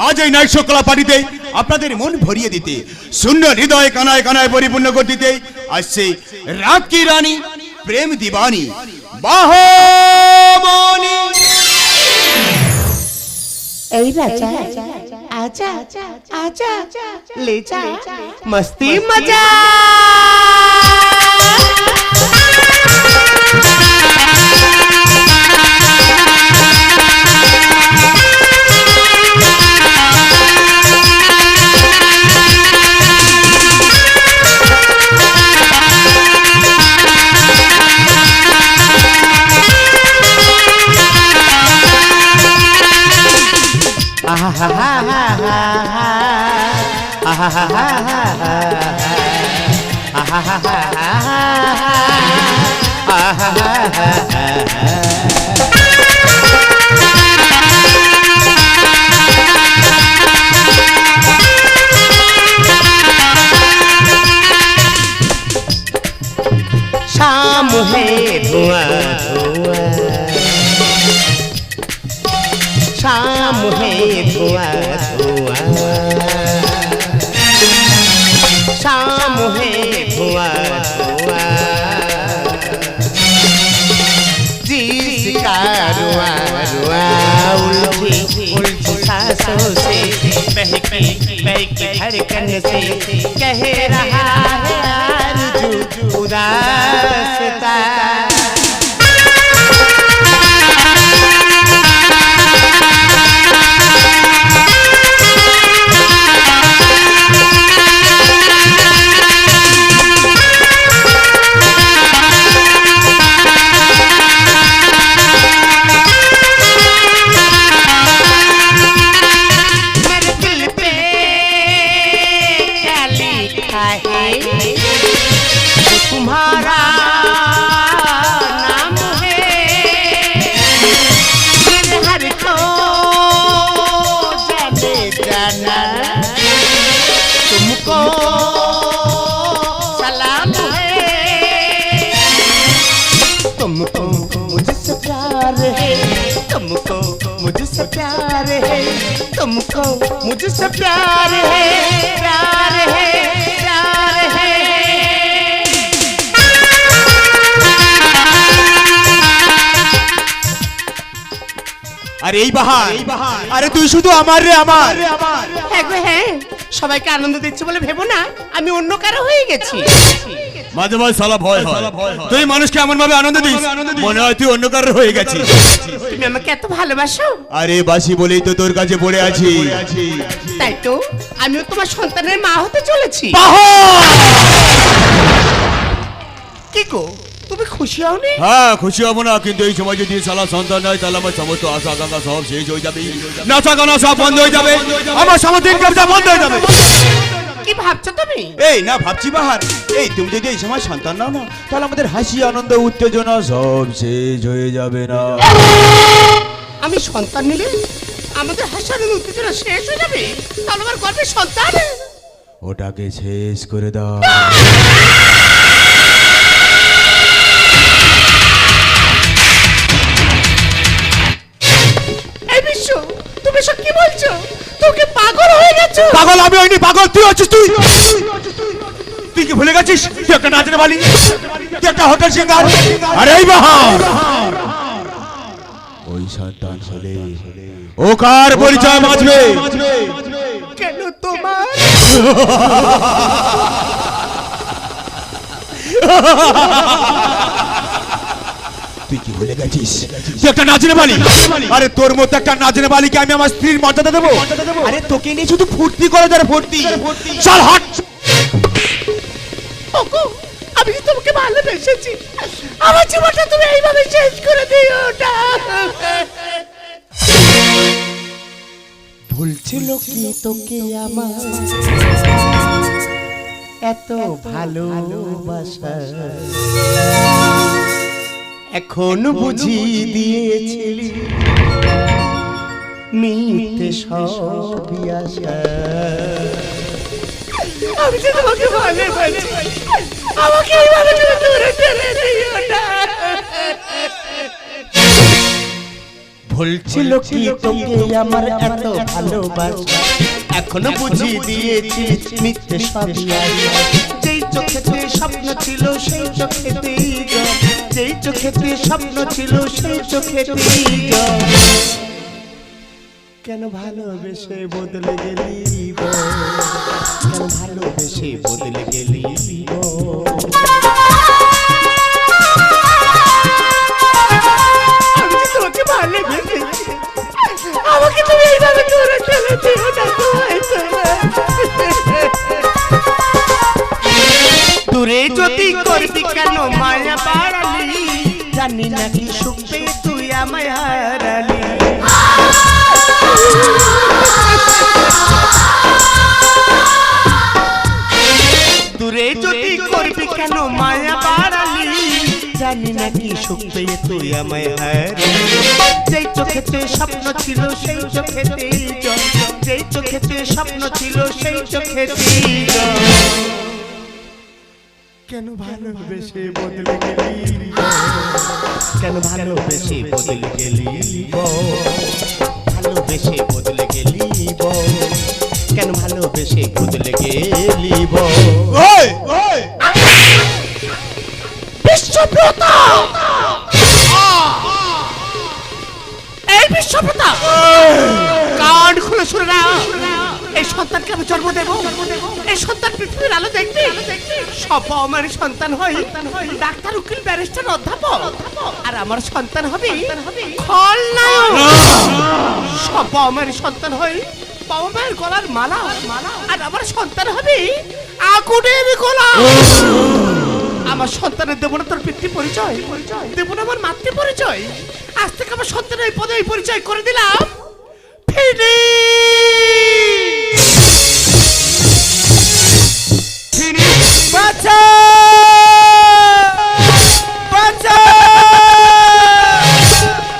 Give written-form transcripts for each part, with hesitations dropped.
আজ এই night show কলা পার্টিতে আপনাদের মন ভরিয়ে দিতে, শূন্য হৃদয় কানায় কানায় পরিপূর্ণ করে দিতে আসছে রাত কি রানী, প্রেম দিবানী বাহমনি। এই রাজা आजा आजा ले जा मस्ती मजा। शाम है धुआं धुआं, शाम है धुआं धुआं, शाम है धुआं धुआं, जिसका रुआ रुआ उलझी उलझी सांसों से बहकी बहकी धड़कन से कह रहा है आरज़ू उदासता। तुम्हारा नाम है फिर हर को जाने जाना, तुमको सलाम है, तुमको मुझसे प्यार है, तुमको मुझसे प्यार है, तुमको मुझसे प्यार है, प्यार है, प्यार है। আরে এই বাহার, আরে তুই শুধু আমার রে আমার। হ্যাঁ গো হ্যাঁ, সবাইকে আনন্দ দিচ্ছে বলে ভেবো না আমি অন্য কারো হয়ে গেছি। মাঝে মাঝে সালা ভয় হয়, তুই মানুষকে এমন ভাবে আনন্দ দিস মনে হয় তুই অন্য কারোর হয়ে গেছিস। তুমি আমাকে এত ভালোবাসো? আরে বাসি বলেই তো তোর কাছে পড়ে আছি। তাই তো আমিও তোমার সন্তানের মা হতে চলেছি। কি গো তুমি খুশি হও নি? হ্যাঁ খুশি হব না, কিন্তু এই সময় যদি সালা সন্তান হয় তাহলে আমার সমস্ত আশা আকাঙ্ক্ষা সব শেষ হয়ে যাবে, নাচা গানা সব বন্ধ হয়ে যাবে, আমার সমস্ত ইনকাম বন্ধ হয়ে যাবে। কি ভাবছো তুমি? এই না ভাবছি বাহার, এই তুমি যদি এই সময় সন্তান নাও না তাহলে আমাদের হাসি আনন্দ উত্তেজনা সব শেষ হয়ে যাবে না। আমি সন্তান নিলে আমাদের হাসি আনন্দ উত্তেজনা শেষ হয়ে যাবে, তাহলে আমার গর্ভের সন্তান ওটাকে শেষ করে দাও। তুমি সব কি বলছো? তোকে পাগল হয়ে গেছো? পাগল আমি হইনি, পাগল তুই হচ্ছিস। তুই কি ভুলে গেছিস তুই একটা নাচের বালি, তুই একটা হোটেল সিঙ্গার। আরে এই বাহার, ওই সন্তান হলে ও কার পরিচয় বাঁচবে? কেন তোমার? তুই কি ভুলে গেছিস তুই একটা নাচের বালি? আরে তোর মতো একটা নাচের বালিকে আমি আমার স্ত্রীর মর্যাদা দেবো? আরে তোকে নিয়ে শুধু ফুর্তি করে যারা ফুর্তি। চল হাট। ওগো আমি তোমাকে ভালোবেসেছি, আমার জীবনটা তুমি এইভাবে শেষ করে দিও না। ভুলছিল কি তোকে আমার এত ভালোবাসা, এখন বুঝিয়ে দিয়েছিলি মিথ্যে সবই আশা। আমি যে তোমাকে ভালোবাসি, আমাকে এইভাবে তুমি দূরে ঠেলে দিও না। ভুল ছিল কি তোকে আমার এত ভালোবাসা, এখনো বুঝিয়ে দিয়েছি মিথ্যে সবই আশা। যেই চোখেতে স্বপ্ন ছিল সেই চোখেতেই জল, যেই চোখেতে স্বপ্ন ছিল সেই চোখেতেই জল। কেন ভালোবেসে বদলে গেলি বল, কেন ভালোবেসে বদলে গেলি বল। আমি যে তোকে ভালোবেসেছি, আমাকে তুমি এইভাবে দূরে ঠেলে দিও না। দূরে যদি করবি কেন মায়া বাড়ালি, জানি না কি সুখ পেয়ে তুই আমায় হারালি। দূরে যদি করবি কেন মায়া বাড়ালি, জানি না কি সুখ পেয়ে তুই আমায় হারালি। যেই চোখেতে স্বপ্ন ছিল সেই চোখেতেই জল, যেই চোখেতে স্বপ্ন ছিল সেই চোখেতেই জল। কেন ভালোবেসে বদলে গেলি, কেন ভালোবেসে বদলে গেলি, ভালোবেসে বদলে গেলি, কেন ভালোবেসে বদলে গেলি। বিশ্বব্রত, এই বিশ্বব্রত কান খুলে শুনে না। এই সন্তানকে আমি জন্ম দেব, এই সন্তান পৃথিবীর আলো দেখবে। সব আমার সন্তান হয় ডাক্তার, উকিল, ব্যারিস্টার, অধ্যাপক, আর আমার সন্তান হবে খলনায়ক। সব আমার সন্তান হয় বাবা মায়ের গলার মালা, আর আমার সন্তান হবে আগুনের গোলা। আমার সন্তানের দেব না তোর পিতৃ পরিচয়, দেব না আমার মাতৃ পরিচয়। আজ থেকে আমার সন্তানের এই পদে পরিচয় করে দিলাম ফিনি। বাঁচা বাঁচা,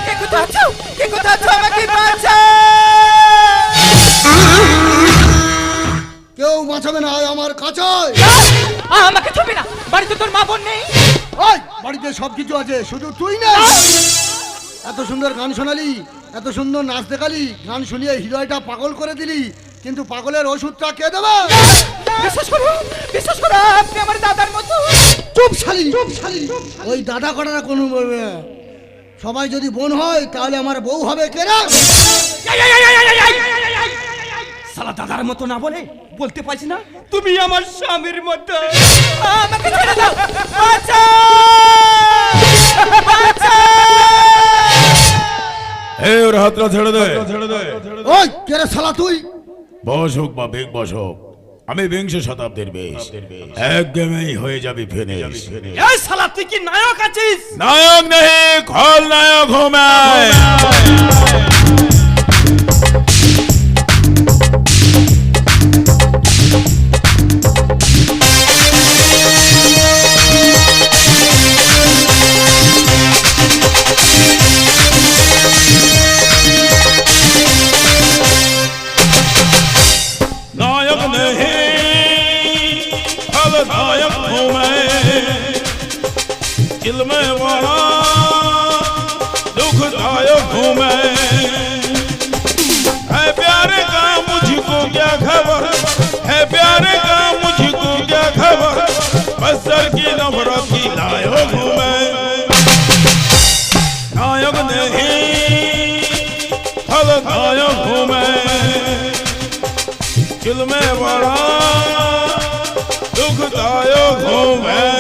কে কোথায় আছো, কে কোথায় আছো, আমাকে বাঁচা। কেউ বাঁচাবে না আমার কাছে। আমাকে ছবি না, বাড়িতে তোর মা বোন নেই? ওই বাড়িতে সবকিছু আছে, শুধু তুই না। এত সুন্দর গান শোনালি, এত সুন্দর নাচ দেখালি, গান শুনিয়ে হৃদয়টা পাগল করে দিলি, কিন্তু পাগলের ওষুধটা কে দেবে? বিশ্বাস করো, বিশ্বাস করো, আপনি আমার দাদার মতো। চুপ শালি, ওই দাদা করার কোনো সবাই যদি বোন হয় তাহলে আমার বউ হবে কে রে? শালা দাদার মতো না বলে বলতে পারছি না তুমি আমার স্বামীর মতো। আমাকে ছেড়ে দাও, বাঁচাও, বাঁচাও। এই ওর হাতটা ছেড়ে দে। ওই কে রে শালা তুই? বস হোক বা বিগ বস হোক, আমি বিংশ শতাব্দীর বেশ, এক গেমেই হয়ে যাবি ফিনিশ। এই শালা তুই কি নায়ক আছিস? নায়ক নেই, খল নায়ক হো मैं। नायक नहीं, खलनायक हूँ मैं, दिल में वाला दुखदायक हूँ मैं। है प्यारे का मुझको क्या खबर, है प्यारे का मुझको क्या खबर, बसर की नफरत की लायक हूँ मैं। नायक नहीं, खलनायक हूँ मैं, दिल में बड़ा दुखदायक हूँ मैं।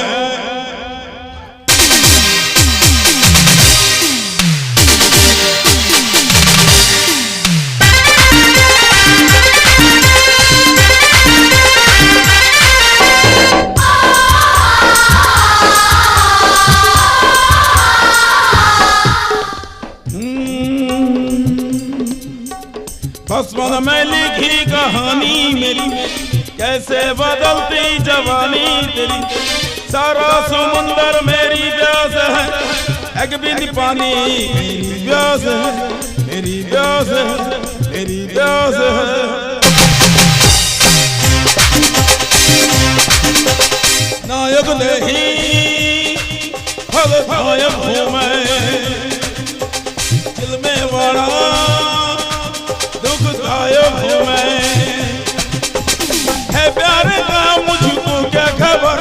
बचपन में लिखी कहानी मेरी, कैसे बदलती जवानी तेरी। सारा समुंदर मेरी प्यास है, एक बिंदी पानी मेरी प्यास है, मेरी प्यास है, मेरी प्यास है। नायक नहीं, खलनायक हूँ मैं, दिल में बड़ा दुखदायक हूँ मैं, है प्यार का मुझको क्या खबर,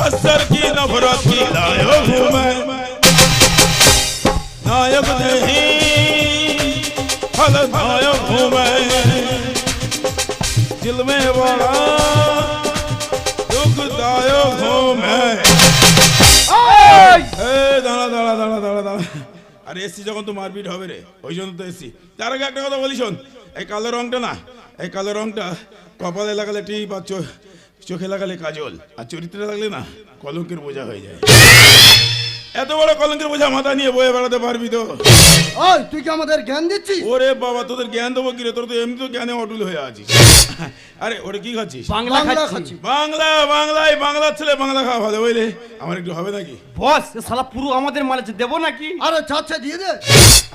असर की नफरत की लायक हूँ मैं, नायक नहीं खलनायक हूँ मैं, दिल में बड़ा दुखदायक हूँ मैं। দাঁড়া দাঁড়া দাঁড়া দাঁড়া দাঁড়া, আরে এসছি যখন তো মারপিট হবে রে, ওই জন্য তো এসছি। তার আগে একটা কথা বলি শোন, এই কালো রংটা না, এই কালো রংটা কপালে লাগালে টিপ আর চোখে লাগালে কাজল, আর চরিত্রে লাগলে না কলঙ্কের বোঝা হয়ে যায়। এত বড় কলঙ্কের বোঝা মাথা নিয়ে বয়ে বেড়াতে পারবি তো? ওই তুই কি আমাদের জ্ঞান দিচ্ছিস? ওরে বাবা, তোদের জ্ঞান দেবো কি রে, তোর তো এমনি তো জ্ঞানে অটুল হয়ে আছিস। আরে ওরে কি খাচ্ছিস? বাংলা খাচ্ছি। বাংলা, বাংলায় বাংলার ছেলে বাংলা খাওয়া ভালো, বুঝলে? আমার একটু হবে নাকি? বস এ শালা পুরো আমাদের মাল আছে, দেবো নাকি? আরে চাচ্ছে দিয়ে দে।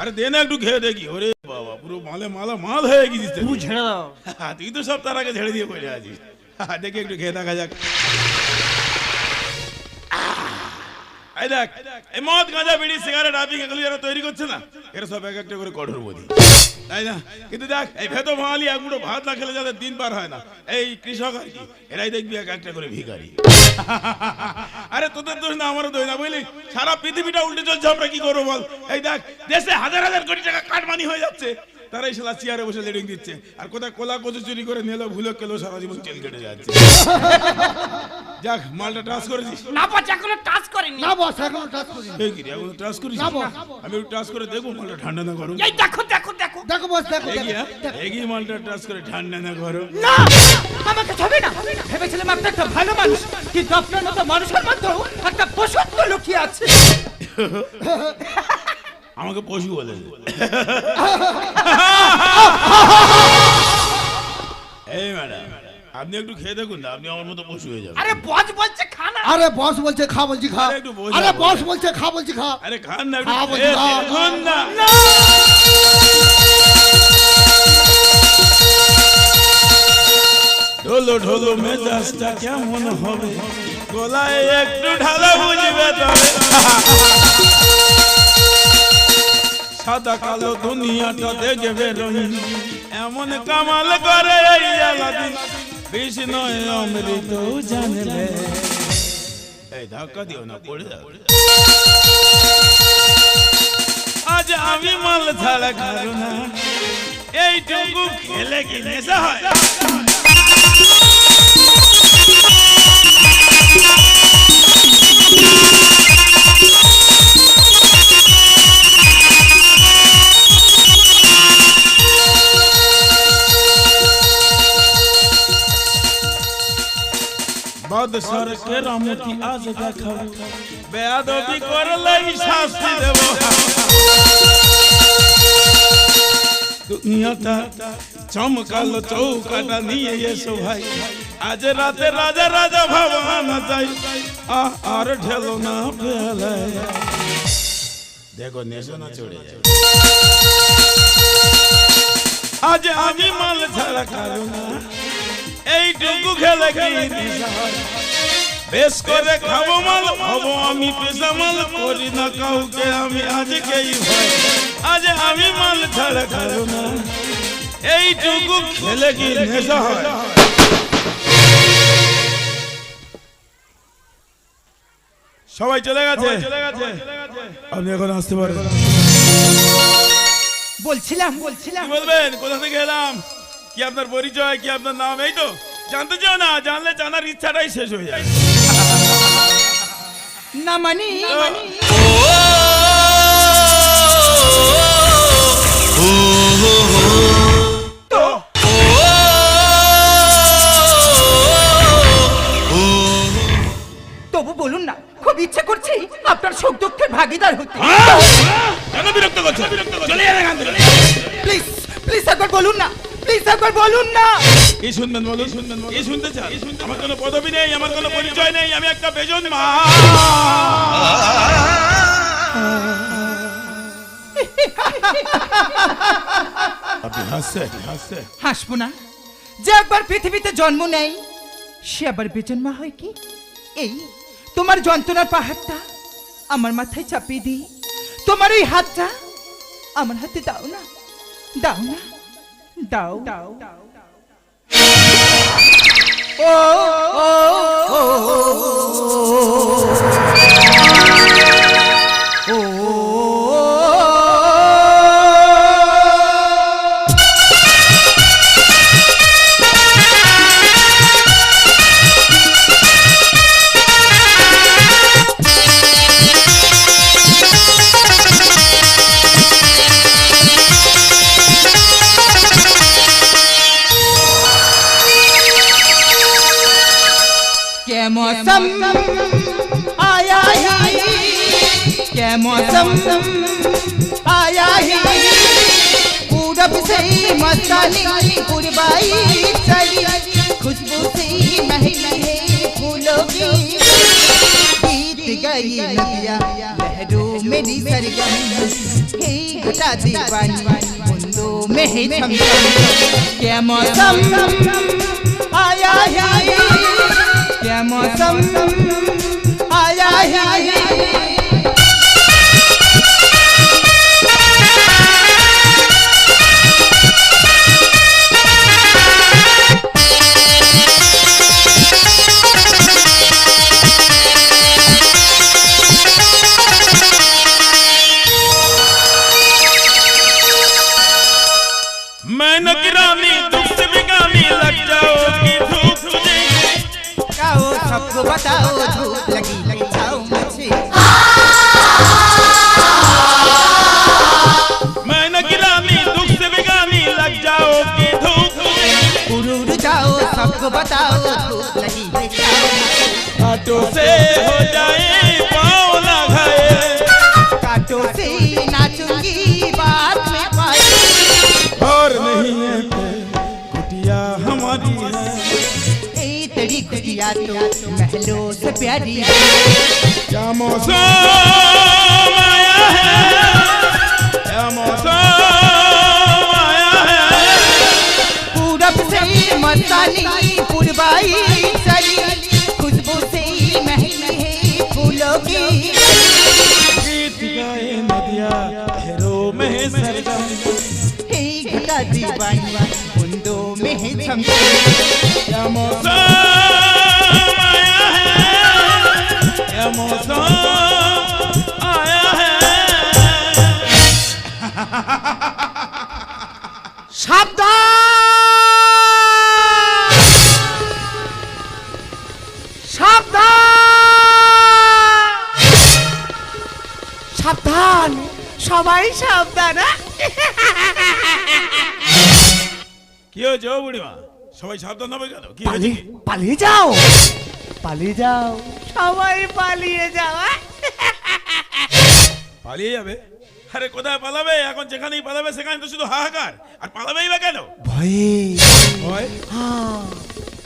আরে দে না একটু খেয়ে দেখি। ওরে বাবা, পুরো মালে মাল হয়ে গেছিস তুই। পুরো ঝেড়ে দাও। তুই তো সব তার আগে ঝেড়ে দিয়ে পড়ে আছিস। দেখি একটু খেয়ে দেখা যাক। এই দেখ, এই মদ গাঁজা বিড়ি সিগারেট আবি এগুলো যারা তৈরি করছে না, এরা সব এক একটা করে কঠোরবাদী, তাই না? কিন্তু দেখ, এই ভেতো বাঙালি এক মুঠো ভাত না খেলে যাদের দিন পার হয় না, এই কৃষক আর কি, এরাই দেখবি এক একটা করে ভিখারি। আরে তোদের দোষ না, আমারও দোষ না, বুঝলি? সারা পৃথিবীটা উল্টে চলছে, আমরা কি করবো বল? এই দেখ, দেশে হাজার হাজার কোটি টাকা কাটমানি হয়ে যাচ্ছে, তারাই শালা চেয়ারে বসে লেডিং দিচ্ছে, আর কোথায় কোলা কচু চুরি করে নিলো, ভুলে কেলো, সারা জীবন জেল কেটে যাচ্ছে। যাক, মালটা টাচ করেছিস? না বস, এখনো টাচ করিনি। না বস, এখনো টাচ করি। এই কি রে, এখন টাচ করিস? না বস। আমি একটু টাচ করে দেখবো মালটা ঠান্ডা না করো। এই দেখো দেখো দেখো। দেখো বস, দেখো এগিয়ে দেখো। এগিয়ে মালটা টাচ করে ঠান্ডা না করো। না, আমাকে ছবে না। ভেবেছিলাম আপনি একটা ভালো মানুষ, কিন্তু আপনার মতো মানুষের মধ্যেও একটা পশুত্ব লুকিয়ে আছে। আমাকে পশু বলে। এই ম্যাডাম, আপনি একটু খেয়ে দেখুন না, আপনি আমার মতো পশু হয়ে যাবেন। আরে বস বলছে খানা। আরে বস বলছে খা, বলছি খা। আরে একটু বোঝা, আরে বস বোঝা। বলছে খা, বলছি খা। আরে খান না, খা একটু বলছি, খেয়ে খা। দেখুন না। ঢোলো ঢোলো মেজাজটা কেমন হবে, গলায় একটু ঢালা বুঝবে তবে। সাদা কালো দুনিয়াটা দেখবে রঙিন, এমন কামাল করে এই আলাদিন, বিষ নয় অমৃত জানলে। এই ধাক্কা দিও না, পড়ে যাবে। আজ আমি মাল ছাড়া খাবো না, এইটুকু খেলে কি নেশা হয়? বাদশার কেরামতি আজ দেখাবো, বেয়াদবি করলেই শাস্তি দেব। দুনিয়াটা চমকালো চৌকাটা নিয়ে এসো ভাই, আজ রাতে রাজা রাজা ভাবানা চাই, আর ঢেলো না বেলায়। দেখো নেশো না চড়ে যায়। আজ আমি মাল ছাড়া খাবো না, এইটুকু খেলে কি নেশা হয়? বেশ করে খাবো মাল, হবো আমি পেশা মাল, করি না কাউকে আমি আজকেই ভয়। আজ আমি মাল ছাড়া খাবো না, এইটুকু খেলে কি নেশা হয়? সবাই চলে গেছে, আপনি এখন আসতে পারেন। বলছিলাম কি বলবেন? কোথা থেকে এলাম, কি আপনার পরিচয়, কি আপনার নাম, এই তো জানতে চাও না? জানলে জানার ইচ্ছাটাই শেষ হয়ে যায়। না মানে তবু বলুন না, খুব ইচ্ছে করছে আপনার সুখ দুঃখের ভাগিদার হতে। কেন বিরক্ত করছো? চলে যান এখান থেকে। প্লিজ প্লিজ একবার বলুন না, প্লিজ একবার বলুন না। কি শুনবেন বলুন, কি শুনতে চান? আমার কোনো পদবি নেই, আমার কোনো পরিচয় নেই, আমি একটা বেজন মা। আপনি হাসছেন? হাসবো না? যে একবার পৃথিবীতে জন্ম নেয় সে আবার বেজন্মা হয় কি? এই তোমার যন্ত্রণার পাহাড়টা আমার মাথায় চাপিয়ে দিই, তোমার ওই হাতটা আমার হাতে দাও না, দাও না, দাও দাও। ও ও ও क्या मौसम आया है, क्या मौसम आया है, पूरब से मस्तानी पूर्वाई चली, खुशबू से महकी है फूलों की, बीत गई नदियाँ लहरों में सरगम, हे घटा दीवानी बूंदों में है थमथम। क्या मौसम आया है, क्या मौसम आया है। मैं न गिरानी तुझसे बेगानी लग जाओगी धूप तुझे, गाओ सबको बताओ धूप लगी लगी जाओ मुझे। मैं न गिरानी तुझसे बेगानी लग जाओगी धूप तुझे, उड़ जाओ सबको बताओ धूप लगी लगी जाओ मुझे। कांटों से हो जाए पाँव ना घायल, कांटों से नाचूंगी बात में पाई, और नहीं है कुटिया हमारी है, ए तेरी खुशियाँ तो महलों से प्यारी है। क्या मौसम आया है, क्या मौसम आया है, पूरब से मस्तानी पूर्वाई चली, खुशबू से महकी है फूलों की, गीत गाए नदियाँ लहरों में है सरगम, हे घटा दीवानी बूंदों में है थमथम। क्या मौसम आया है, क्या मौसम आया है। সাবধান, সবাই সাবধান। কি হয়েছে ও বুড়িমা, সবাই সাবধান হবে কেন? কি হয়েছে? পালিয়ে যাও, পালিয়ে যাও, সবাই পালিয়ে যাও। পালিয়ে যাবে? আরে কোথায় পালাবে? এখন যেখানেই পালাবে সেখানে তো শুধু হাহাকার, আর পালাবেই বা কেন? ভয়ে। ভয়?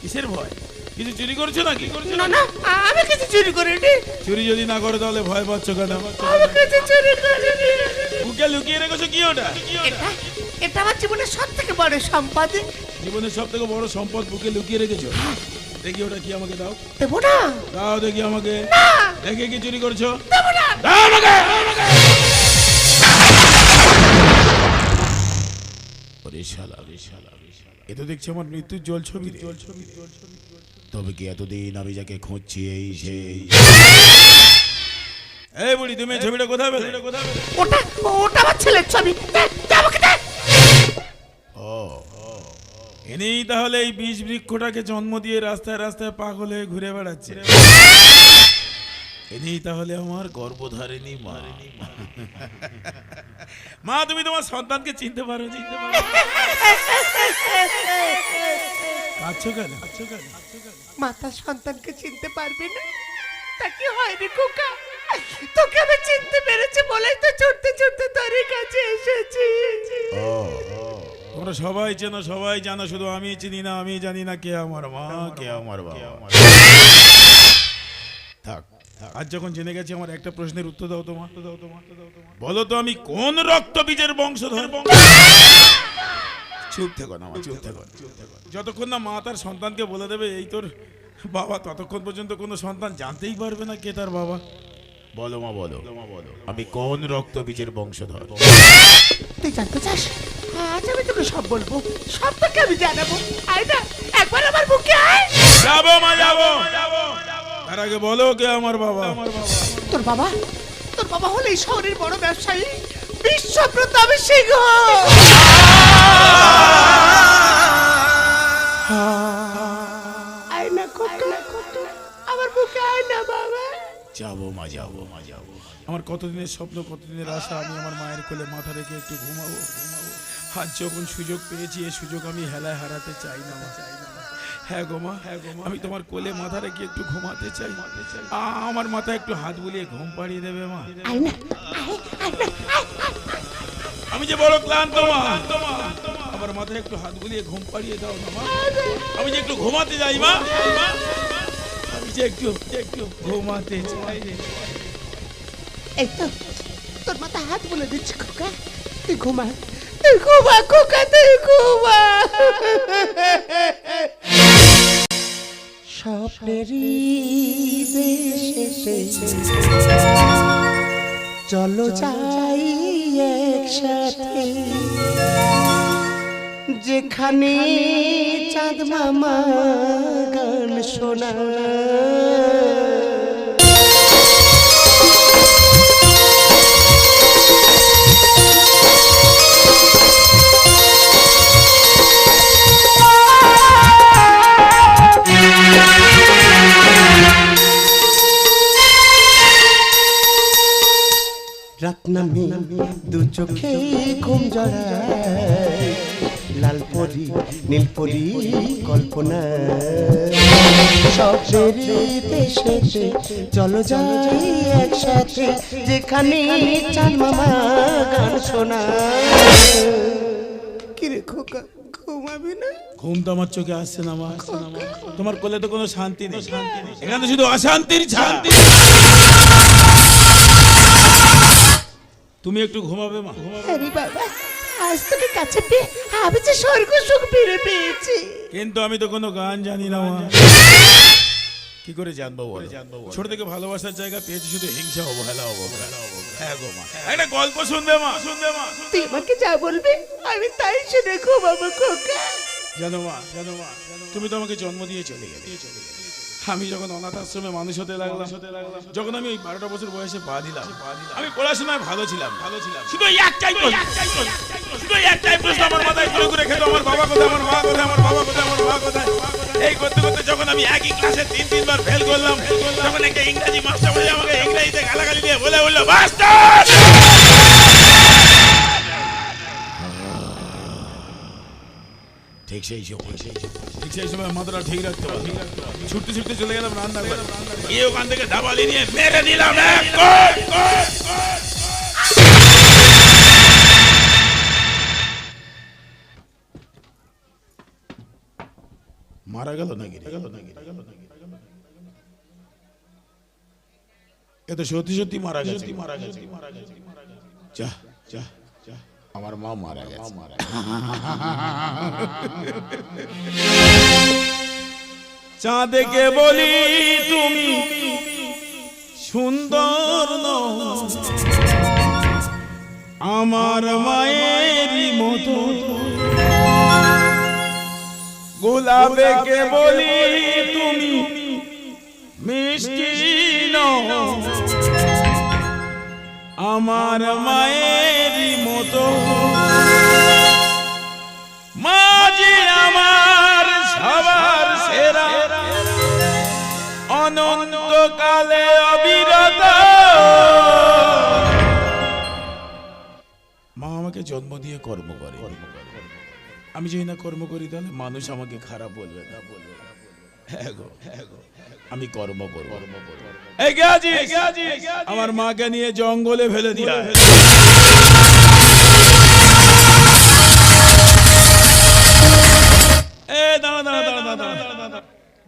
কিসের ভয়? কিছু চুরি করছো নাকি? না না, আমি কিছু চুরি করিনি। চুরি যদি না করো তাহলে ভয় পাচ্ছ কেন? আমি কিছু চুরি করিনি। বুকে লুকিয়ে রেখেছো কি ওটা? এটা আমার জীবনের সব থেকে বড় সম্পদ। জীবনের সব থেকে বড় সম্পদ বুকে লুকিয়ে রেখেছো? দেখি ওটা কি, আমাকে দাও। দেবো না। দাও দেখি আমাকে। দেখে কি চুরি করছো? দেবো না। দাও আমাকে। ওরে শালা, এ তো দেখছি আমার মৃত্যুর জল ছবি। তবে কি এতদিন আমি যাকে খুঁজছি এই সেই? এই বুড়ি, তুমি এই ছবিটা কোথায় পেলে? ওটা ওটা আমার ছেলের ছবি। আমাকে দে। ও, এনেই তাহলে এই বীজ বৃক্ষটাকে জন্ম দিয়ে রাস্তায় রাস্তায় পাগল হয়ে ঘুরে বেড়াচ্ছে। এনেই তাহলে আমার গর্ভধারিণী মা। মা, তুমি তোমার সন্তানকে চিনতে পারো? কাঁদছো কেন? মাতা সন্তানকে চিনতে পারবে না? তা কি হয় রে খোকা? তোকে আমি চিনতে পেরেছি বলেই তো ছুটতে ছুটতে তোর কাছে এসেছি। তোমরা সবাই চেনো, সবাই জানো, শুধু আমি চিনি না। আমি জানি না কে আমার মা, কে আমার বাবা। থাক, আজ যখন জেনে গেছি, আমার একটা প্রশ্নের উত্তর দাও তোমার। বলো তো, আমি কোন রক্ত বীজের বংশধর? চুপ থেকো না, চুপ থেকো। যতক্ষণ না মা তার সন্তানকে বলে দেবে এই তোর বাবা, ততক্ষণ পর্যন্ত কোনো সন্তান জানতেই পারবে না কে তার বাবা। বলো মা বলো, আমি কোন রক্ত বীজের বংশধর? তুই জানতে চাস? আজ আমি তোকে সব বলবো, সব তোকে আমি জানাবো। আয় না, একবার আমার বুকে আয়। যাবো মা যাবো, তার আগে বলো কে আমার বাবা? তোর বাবা? তোর বাবা হলো এই শহরের বড় ব্যবসায়ী বিশ্বপ্রতাপ সিংহ। আয় না খোকা, আমার বুকে আয় না বাবা। যাবো মা যাবো, আমার কতদিনের স্বপ্ন, কতদিনের আশা, আমি আমার মায়ের কোলে মাথা রেখে একটু ঘুমাবো। আজ যখন সুযোগ পেয়েছি, এই সুযোগ আমি হেলায় হারাতে চাই না মা। হ্যাঁ গো মা, আমি তোমার কোলে মাথা রেখে একটু ঘুমাতে চাই। আমার মাথায় একটু হাত বুলিয়ে ঘুম পাড়িয়ে দেবে মা। আয় না, আয় না। আমি যে বড় ক্লান্ত মা, আমার মাথায় একটু হাত বুলিয়ে ঘুম পাড়িয়ে দাও না মা। আমি যে একটু ঘুমাতে যাই মা, আমি যে একটু ঘুমাতে চাই। এই তো তোর মাথা হাত বলে দিচ্ছে খোকা, তুই ঘুমা, তুই ঘুমা খোকা, তুই ঘুমা। স্বপ্নেরই দেশে চলো যাই একসাথে, যেখানে চাঁদ মামা গান শোনা। রাত নামে দু চোখে ঘুম জড়ায়, লাল পরি নীল পরি কল্পনা। স্বপ্নেরই দেশে চলো যাই একসাথে, যেখানে চাঁদ মামা গান শোনা। কিরে খোকা, ঘুমাবি না? ঘুম তো আমার চোখে আসছে না মা। তোমার কোলে তো কোনো শান্তি নেই, এখানে শুধু অশান্তির শান্তি। তুমি একটু ঘুমাবে মা? আরে বাবা, আজ তোকে কাছে পেয়ে আমি যে স্বর্গ সুখ ফিরে পেয়েছি। কিন্তু আমি তো কোনো গান জানি না মা। কি করে জানবো বল? ছোট থেকে ভালোবাসার জায়গা পেয়েছি, শুধু হিংসা অবহেলা। হ্যাঁ গো মা, একটা গল্প শুনবে মা? তুই আমাকে যা বলবি আমি তাই শুনে ঘুমাবো খোকা। জানো মা, তুমি তো আমাকে জন্ম দিয়ে চলে গেলে। আমি যখন অনাথ আশ্রমে মানুষ হতে লাগলাম, যখন আমি ওই 12টা বছর বয়সে পা দিলাম, আমি পড়াশোনায় ভালো ছিলাম। শুধু একটাই প্রশ্ন আমার মাথায় ঘুরে ঘুরে খেতো, আমার বাবা কোথায়, আমার মা কোথায়, আমার বাবা কোথায়, আমার মা কোথায়। এই করতে করতে যখন আমি একই ক্লাসে 3-3 বার ফেল করলাম, তখন একটা ইংরেজি মাস্টার বলে আমাকে ইংরেজিতে গালাগালি দিয়ে বলে বললো, মাস্টার! ঠিক সেই সময় মাথাটা ঠিক রাখতে হবে। ছুটতে চলে গেলাম রান্না করে, গিয়ে ওখান থেকে ধাবালি নিয়ে মেরে দিলাম এক কোট। মারা গেল নাকি? এ তো সত্যি মারা গেছে। যা আমার মা মারা গেছে। চাঁদকে বলি তুমি সুন্দর নও, আমার মায়েরই মতো। গোলাপকে বলি তুমি মিষ্টি নও, আমার মায়েরই মতো। মাঝে আমার সবার সেরা, অনন্তকালে অবিরত। মা আমাকে জন্ম দিয়ে কর্ম করে, আমি যদি না কর্ম করি তাহলে মানুষ আমাকে খারাপ বলবে না। হ্যাঁ গো, আমি কর্ম করব। এই গেছি, আমার মাকে নিয়ে জঙ্গলে ফেলে দিয়া।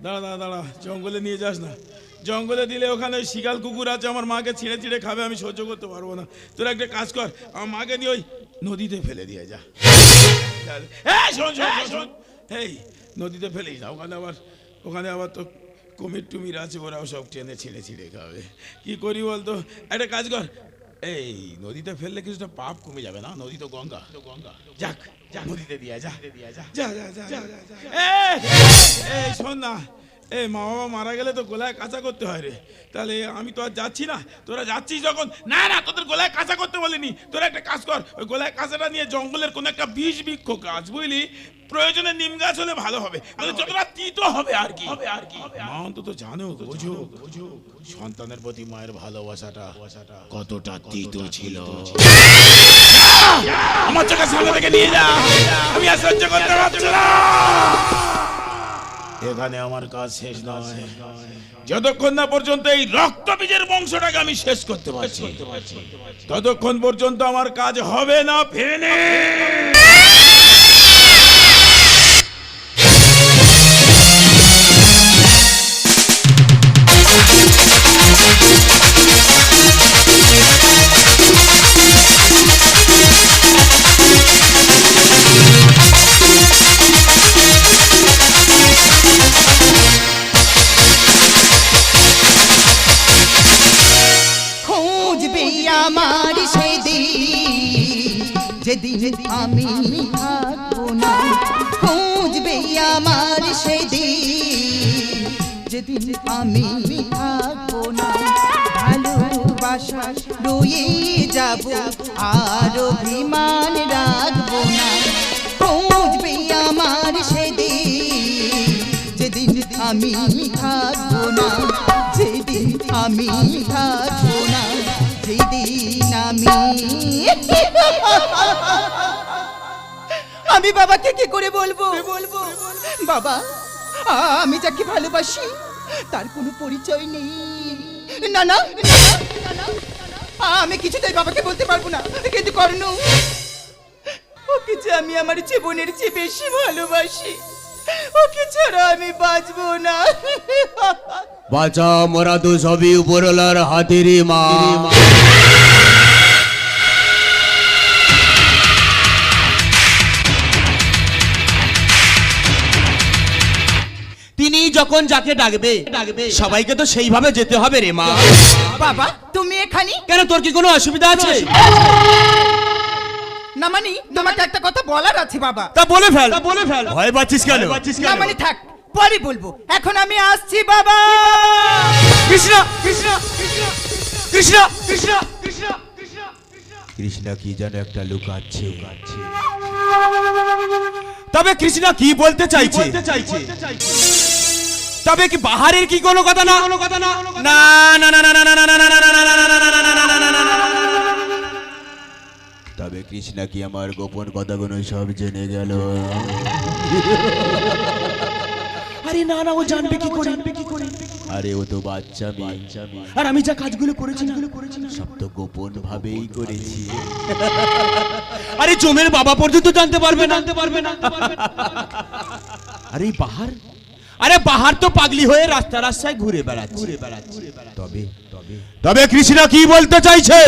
দাঁড়া, জঙ্গলে নিয়ে যাস না। জঙ্গলে দিলে ওখানে শিকাল কুকুর আছে, আমার মাকে ছিঁড়ে খাবে, আমি সহ্য করতে পারবো না। তোরা একটা কাজ কর, আমার মাকে নিয়ে ওই নদীতে ফেলে দিয়ে যা। শোন, এই নদীতে ফেলিস না, ওখানে আবার তো কুমির টুমির আছে, ওরাও সব টেনে ছিঁড়ে ছিঁড়ে খাবে। কি করি বলতো? একটা কাজ কর, এই নদীতে ফেললে কিছুটা পাপ কমে যাবে না? নদী তো গঙ্গা, যাক যা নদীতে দিয়ে যা যা যা যা যা। এই শোন না, এই মা বাবা মারা গেলে তো গলায় কাঁচা করতে হয় রে। তাহলে আমি তো আর যাচ্ছি না, তোরা যাচ্ছিস যখন। না না, তোদের গলায় কাঁচা করতে বলিনি। তোরা একটা কাজ কর, ওই গলায় কাঁচাটা নিয়ে জঙ্গলের কোনো একটা বিষ বৃক্ষ গাছ, বুঝলি, প্রয়োজনে নিম গাছ হলে ভালো হবে, যতটা তিতো হবে আর কি। মা অন্তত জানো, বোঝো সন্তানের প্রতি মায়ের ভালোবাসাটা কতটা তিতো ছিল। আমার চোখের সামনে থেকে নিয়ে যা, আমি আর সহ্য করতে পারছি না। এখানে আমার কাজ শেষ নয়, যতক্ষণ না পর্যন্ত এই রক্তবীজের বংশটাকে আমি শেষ করতে পারছি, ততক্ষণ পর্যন্ত আমার কাজ হবে না। ফেনে খুঁজবে আমার সেদিন যেদিন আমি থাকবো না, খুঁজবে আমার সেদিন যেদিন আমি থাকবো না, ভালোবাসা রয়ে যাব আর অভিমান রাখবো না, খুঁজবে আমার সেদিন যেদিন আমি থাকবো না, যেদিন আমি থাকবো না, যেদিন আমি বাবাকে কি করে বলবো বাবা আমি যাকে ভালোবাসি তার কোনো পরিচয় নেই। না না আমি কিছুতেই বাবাকে বলতে পারবো না, কিন্তু কর্ণ ওকে যে আমি আমার জীবনের চেয়ে বেশি ভালোবাসি, ওকে ছাড়া আমি বাঁচবো না। বাঁচা মরা তো সবই উপরওয়ালার হাতেরই মা। তিনি যখন যাকে ডাকবে সবাইকে তো সেইভাবে যেতে হবে রে মা। বাবা তুমি এখানে কেন, তোর কি কোনো অসুবিধা আছে? না মানে তোমাকে একটা কথা বলার আছে বাবা। তা বলে ফেল। ভয় পাচ্ছিস কেন? না মানে থাক, পরে বলবো, এখন আমি আসছি বাবা। কৃষ্ণ কৃষ্ণ কৃষ্ণ কৃষ্ণ কৃষ্ণ কৃষ্ণ কি যেন একটা লুকাচ্ছে। তবে কৃষ্ণ কি বলতে চাইছে? তবে কি বাহারের কি কোনো কথা না? না না না না না না না না না না। তবে কৃষ্ণ কি আমার গোপন কথাগুলো সব জেনে গেল? আরে না না, ও জানবে কি করে? আরে ও তো বাচ্চা মেয়ে, আর আমি যা কাজগুলো করেছি না সব তো গোপন ভাবেই করেছি। আরে জমের বাবা পর্যন্ত জানতে পারবে না। আরে বাহার, আরে বাহার তো পাগলি হয়ে রাস্তায় ঘুরে বেড়াচ্ছে। তবে কৃষ্ণ কি বলতে চাইছে?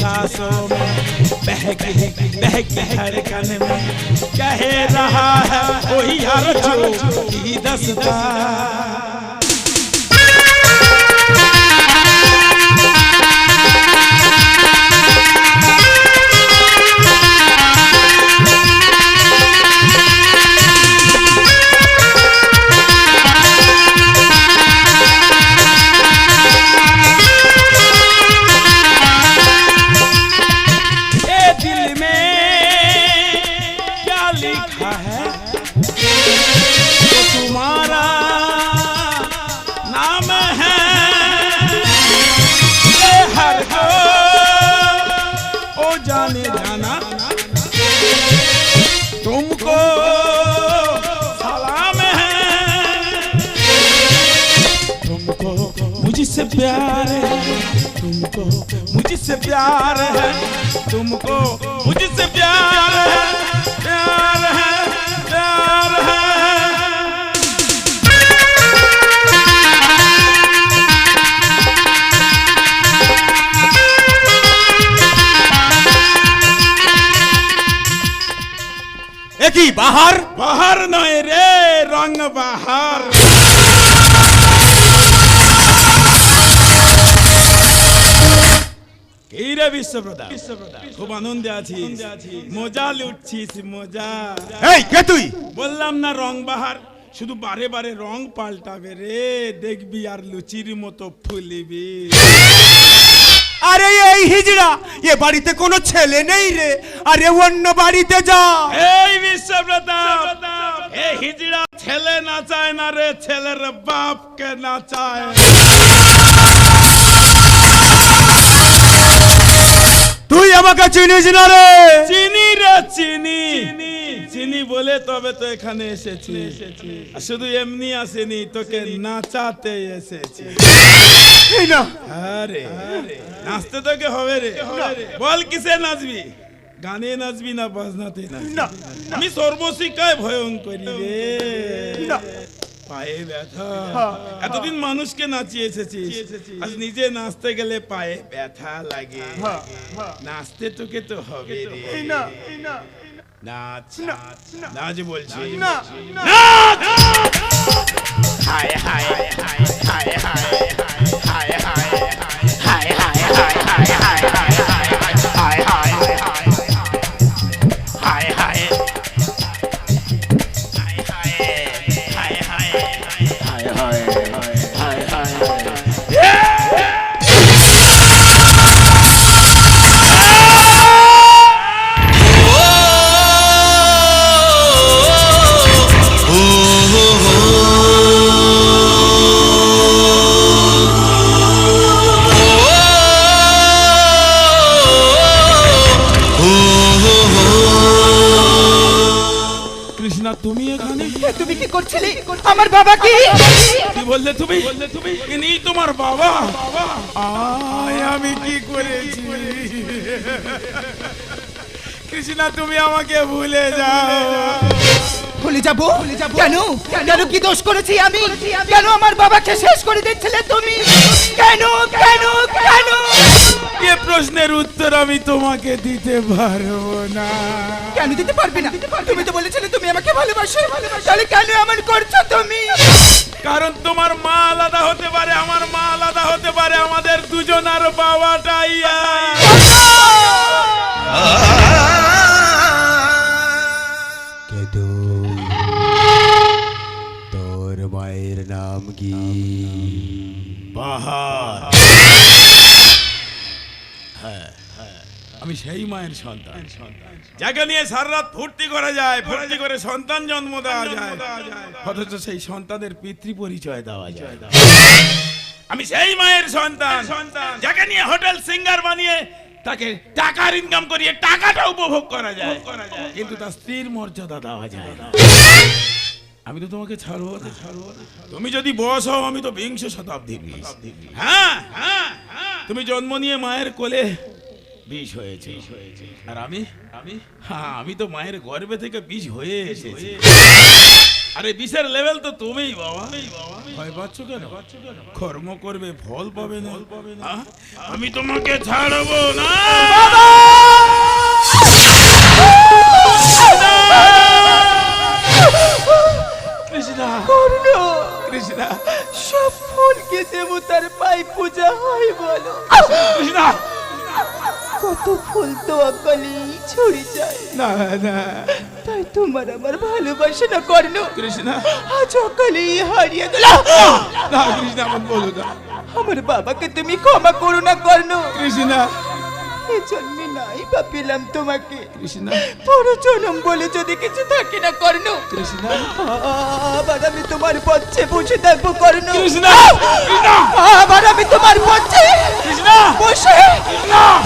सांसों में बहक धड़कन में कह रहा है कोई यार जो की दस्ता। प्यार है तुमको मुझसे प्यार है तुमको मुझसे प्यार है प्यार है प्यार है একই বাহার बाहर नय रे रंग बाहर এই রে বিশ্বপ্রদাপ খুব আনন্দে আছিস মজা লুটছিস মজা এই কে তুই বললাম না রং বাহার শুধু বারে বারে রং পাল্টাবে রে দেখবি আর লুচির মতো ফুলিবি আরে এই হিজড়া এ বাড়িতে কোনো ছেলে নেই রে আরে অন্য বাড়িতে যা এই বিশ্বপ্রতাপ এই হিজড়া ছেলে নাচায় না রে ছেলের বাপকে নাচায় তুই আমাকে চিনিস না রে চিনি রে চিনি চিনি বলে তবে তো এখানে এসেছি আর শুধু এমনি আসেনি তোকে নাচাতে এসেছি এই না আরে নাচতে তোকে হবে রে বল কিসে নাচবি গানে নাচবি না বাজনাতে নাচবি না আমি সর্বশিক্ষায় ভয়ঙ্করী রে না পায়ে ব্যথা এতদিন মানুষকে নাচিয়ে এসেছিস আজ নিজে নাচতে গেলে পায়ে ব্যথা লাগে নাচতে তোকে তো হবে রে এই না নাচ নাচ বলছি না নাচ হায় হায় হায় হায় হায় হায় হায় হায় হায় হায় হায় হায় হায় হায় হায় হায় হায় কৃষ্ণা তুমি এখানে তুমি কি করছিলে আমার বাবা কি কি বললে তুমি ইনি তোমার বাবা আয় আমি কি করেছি কৃষ্ণা তুমি আমাকে ভুলে যাও ভুলে যাব কেন কেন কি দোষ করেছি আমি কেন আমার বাবাকে শেষ করে দিচ্ছিলে তুমি কেন কেন কেন এ প্রশ্নের উত্তর আমি তোমাকে দিতে পারবো না কেন দিতে পারবে না তুমি তো বলেছিলে তুমি আমাকে ভালোবাসো তাহলে কেন এমন করছো তুমি কারণ তোমার মা আলাদা হতে পারে আমার মা আলাদা হতে পারে আমাদের দুজনার বাবাটাই এক। কেদু তোর মায়ের নাম কি বাহার আমি সেই মায়ের সন্তান যাকে নিয়ে সারা রাত ফুর্তি করা যায় ফুর্তি করে সন্তান জন্ম দেওয়া যায় অথচ সেই সন্তানের পিতৃ পরিচয় দেওয়া যায় আমি সেই মায়ের সন্তান যাকে নিয়ে হোটেল সিঙ্গার বানিয়ে তাকে টাকার ইনকাম করিয়ে টাকাটা উপভোগ করা যায় কিন্তু তার স্ত্রীর মর্যাদা দেওয়া যায় না আমি তো তোমাকে ছাড়বো না তুমি যদি বস হও আমি তো বিংশ শতাব্দীর বিষ হ্যাঁ তুমি জন্ম নিয়ে মায়ের কোলে বিষ হয়েছে আর আমি তো মায়ের গর্ভে থেকে বিষ হয়ে এসেছি আরে বিষের লেভেল তো তুমিই বাবা ভয় পাচ্ছ কেন কর্ম করবে ফল পাবে না আমি তোমাকে ছাড়বো না কৃষ্ণা কৃষ্ণা সব ফুলকে দেবতার পায়ে পূজা হয় বলো কৃষ্ণা কত ফুল তো অকালে ছড়ে যায় না না তাই তোমার আমার ভালোবাসা না কর্ণ কৃষ্ণা আজ অকালে হারিয়ে গেল না কৃষ্ণা আমার বলো না আমার বাবাকে তুমি ক্ষমা করো না কর্ণ কৃষ্ণা এ জন্মে নাই বা পেলাম তোমাকে কৃষ্ণা পুরো জনম বলে যদি কিছু থাকে না কর্ণ কৃষ্ণা আবার আমি তোমার পথে বসে থাকবো কর্ণ কৃষ্ণা কৃষ্ণা আবার আমি তোমার পথে কৃষ্ণা বসে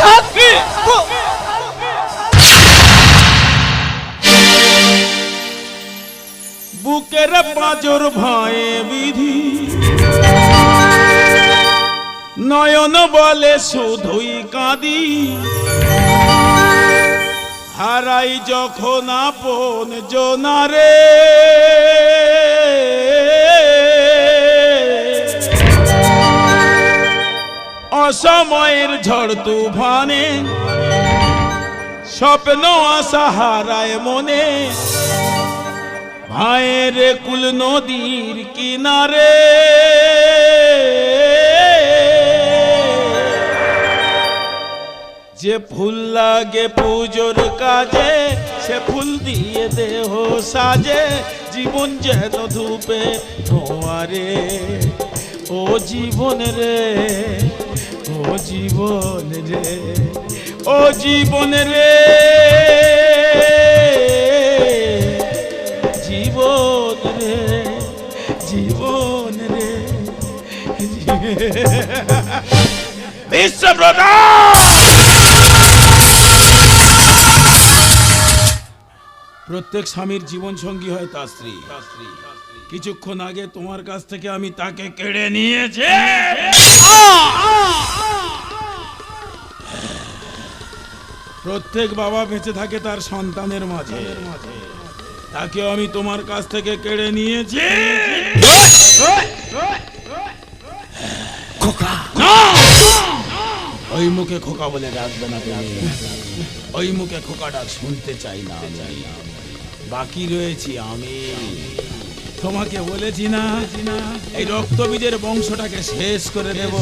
থাকবো বুকের পাঁজর ভয়ে বিধি নয়ন বলে শুধুই কাঁদি, হারাই যখন আপন জনারে। অসময়ের ঝড় তুফানে স্বপ্ন আশা হারায় মনে, ভাইয়ের কুল নদীর কিনারে। যে ফুল লাগে পুজোর কাজে, সে ফুল দিয়ে দেহ সাজে, জীবন যেন ধূপে ধোঁয়ারে। ও জীবন রে, ও জীবন রে, ও জীবন রে, জীবন রে, জীবন রে। বিশ্বব্রতা প্রত্যেক স্বামীর জীবন সঙ্গী হয় তার স্ত্রী। কিছুক্ষণ আগে তোমার কাছ থেকে আমি তাকে কেড়ে নিয়েছি। প্রত্যেক বাবা বেঁচে থাকে তার সন্তানের মাঝে, তাকেও আমি তোমার কাছ থেকে কেড়ে নিয়েছি। খোকা, ওই মুখে খোকা বলে ডাকবে না তুমি, ওই মুখে খোকা ডাক শুনতে চাই না। বাকি রয়েছি আমি। তোমাকে বলেছি না এই রক্তবীজের বংশটাকে শেষ করে দেব।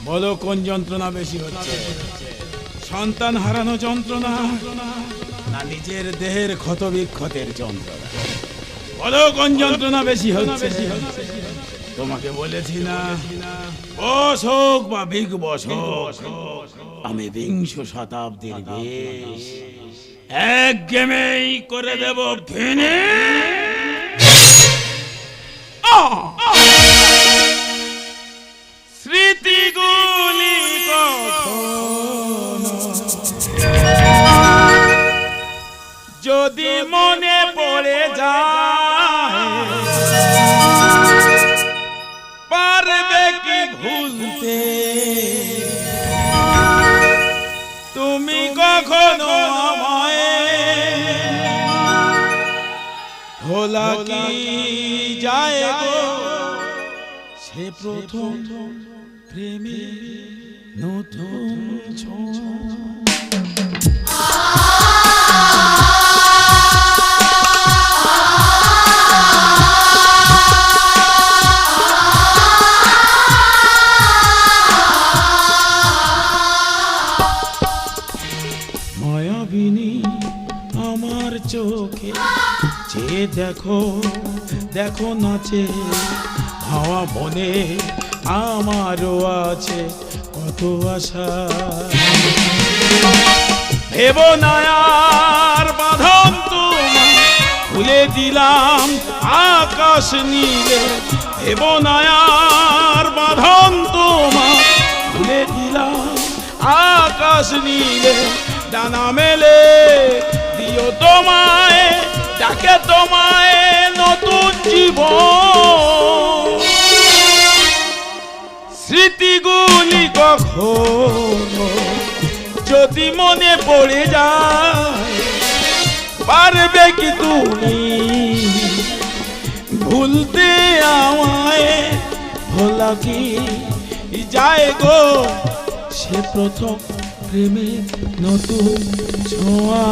বলো কোন যন্ত্রণা বেশি হচ্ছে, সন্তান হারানো যন্ত্রণা না নিজের দেহের ক্ষত বিক্ষতের যন্ত্রণা? বলো কোন যন্ত্রণা বেশি হচ্ছে? তোমাকে বলেছি না বস হোক বা বিগ বস হোক, আমি বিংশ শতাব্দীর বেশ এক গেমেই করে দেব ফিনিশ। স্মৃতিগুলি কখনো যদি মনে পড়ে যায়, পারবে কি ভুলতে তুমি কখনো আমায়? ভোলা কি যায় গো সে প্রথম প্রেমে নতুন ছোঁয়া? মায়াবিনী আমার চোখে চেয়ে দেখো, দেখো নাচে হাওয়া মনে আমারও আছে কত আশা। ভেব নায়ার বাঁধন তোমার খুলে দিলাম আকাশ নীলে, ভেব নায়ার বাঁধন তোমার খুলে দিলাম আকাশ নীলে। ডানা মেলে দিও তোমায়, ডাকে তোমায় নতুন জীবন। স্মৃতিগুলি কখনো যদি মনে পড়ে যায়, পারবে কি তুমি ভুলতে আমায়? ভোলা কি যায় গো সে প্রথম প্রেমের নতুন ছোঁয়া?